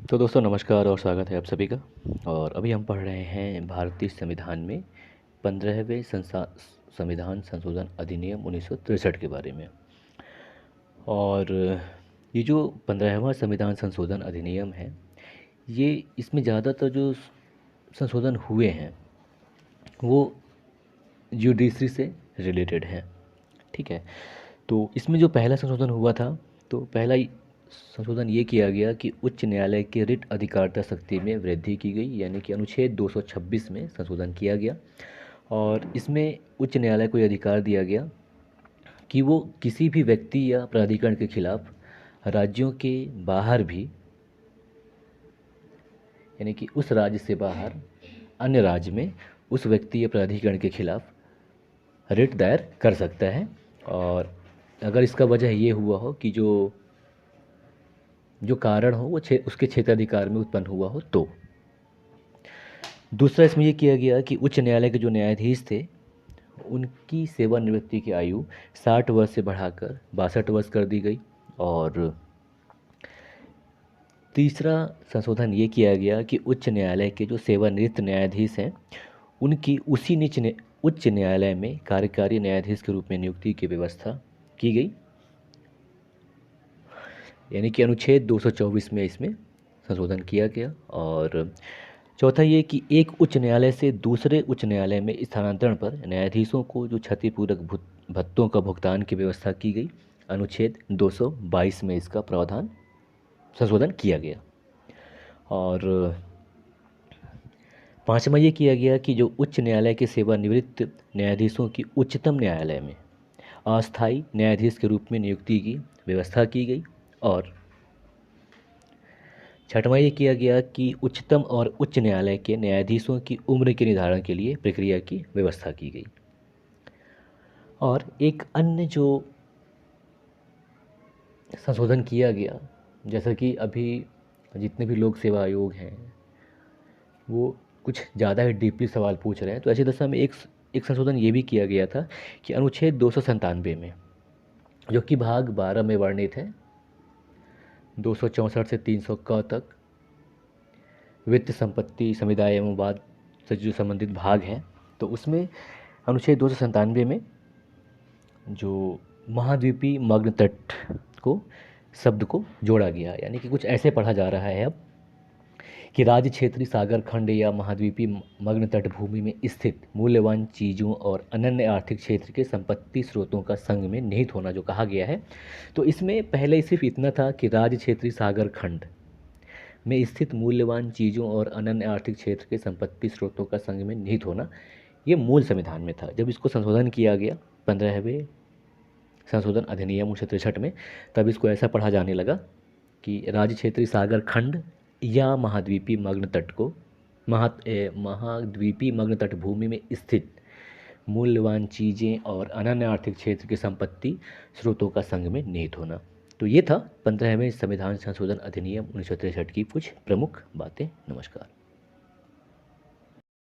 तो दोस्तों नमस्कार और स्वागत है आप सभी का। और अभी हम पढ़ रहे हैं भारतीय संविधान में 15वें संविधान संशोधन अधिनियम 1963 के बारे में। और ये जो 15वां संविधान संशोधन अधिनियम है, ये इसमें ज़्यादातर जो संशोधन हुए हैं वो जुडिशरी से रिलेटेड हैं। ठीक है, तो इसमें जो पहला संशोधन हुआ था, तो पहला संशोधन ये किया गया कि उच्च न्यायालय के रिट अधिकारिता शक्ति में वृद्धि की गई, यानी कि अनुच्छेद 226 में संशोधन किया गया। और इसमें उच्च न्यायालय को ये अधिकार दिया गया कि वो किसी भी व्यक्ति या प्राधिकरण के खिलाफ राज्यों के बाहर भी, यानी कि उस राज्य से बाहर अन्य राज्य में उस व्यक्ति या प्राधिकरण के खिलाफ रिट दायर कर सकता है। और अगर इसका वजह ये हुआ हो कि जो कारण हो वो उसके क्षेत्राधिकार में उत्पन्न हुआ हो तो। दूसरा इसमें ये किया गया कि उच्च न्यायालय के जो न्यायाधीश थे उनकी सेवानिवृत्ति की आयु 60 वर्ष से बढ़ाकर 62 वर्ष कर दी गई। और तीसरा संशोधन ये किया गया कि उच्च न्यायालय के जो सेवानिवृत्त न्यायाधीश हैं उनकी उसी उच्च न्यायालय में कार्यकारी न्यायाधीश के रूप में नियुक्ति की व्यवस्था की गई, यानी कि अनुच्छेद 224 में इसमें संशोधन किया गया। और चौथा ये कि एक उच्च न्यायालय से दूसरे उच्च न्यायालय में स्थानांतरण पर न्यायाधीशों को जो क्षतिपूरक भत्तों का भुगतान की व्यवस्था की गई, अनुच्छेद 222 में इसका प्रावधान संशोधन किया गया। और पांचवा ये किया गया कि जो उच्च न्यायालय के सेवानिवृत्त न्यायाधीशों की उच्चतम न्यायालय में अस्थायी न्यायाधीश के रूप में नियुक्ति की व्यवस्था की गई। और छठवां ये किया गया कि उच्चतम और उच्च न्यायालय के न्यायाधीशों की उम्र के निर्धारण के लिए प्रक्रिया की व्यवस्था की गई। और एक अन्य जो संशोधन किया गया, जैसा कि अभी जितने भी लोक सेवा आयोग हैं वो कुछ ज़्यादा ही डीपली सवाल पूछ रहे हैं, तो ऐसी दशा में एक संशोधन ये भी किया गया था कि अनुच्छेद 297 में, जो कि भाग 12 में वर्णित है, 264 से 300 क तक वित्त संपत्ति समुदाय एवं वाद से जो संबंधित भाग हैं, तो उसमें अनुच्छेद 297 में जो महाद्वीपीय मग्न तट को शब्द को जोड़ा गया, यानी कि कुछ ऐसे पढ़ा जा रहा है अब कि राज्य क्षेत्रीय सागर खंड या महाद्वीपीय मग्न तट भूमि में स्थित मूल्यवान चीज़ों और अनन्य आर्थिक क्षेत्र के संपत्ति स्रोतों का संग में निहित होना जो कहा गया है। तो इसमें पहले सिर्फ इतना था कि राज्य क्षेत्रीय सागर खंड में स्थित मूल्यवान चीज़ों और अनन्य आर्थिक क्षेत्र के संपत्ति स्रोतों का संग में निहित होना, ये मूल संविधान में था। जब इसको संशोधन किया गया 15वें संशोधन अधिनियम 1963 में, तब इसको ऐसा पढ़ा जाने लगा कि राज्य क्षेत्रीय सागर खंड या महाद्वीपीय मग्न तट को महाद्वीपीय मग्न तट भूमि में स्थित मूल्यवान चीज़ें और अनन्य आर्थिक क्षेत्र के संपत्ति स्रोतों का संग में निहित होना। तो ये था 15वें संविधान संशोधन अधिनियम 1963 की कुछ प्रमुख बातें। नमस्कार।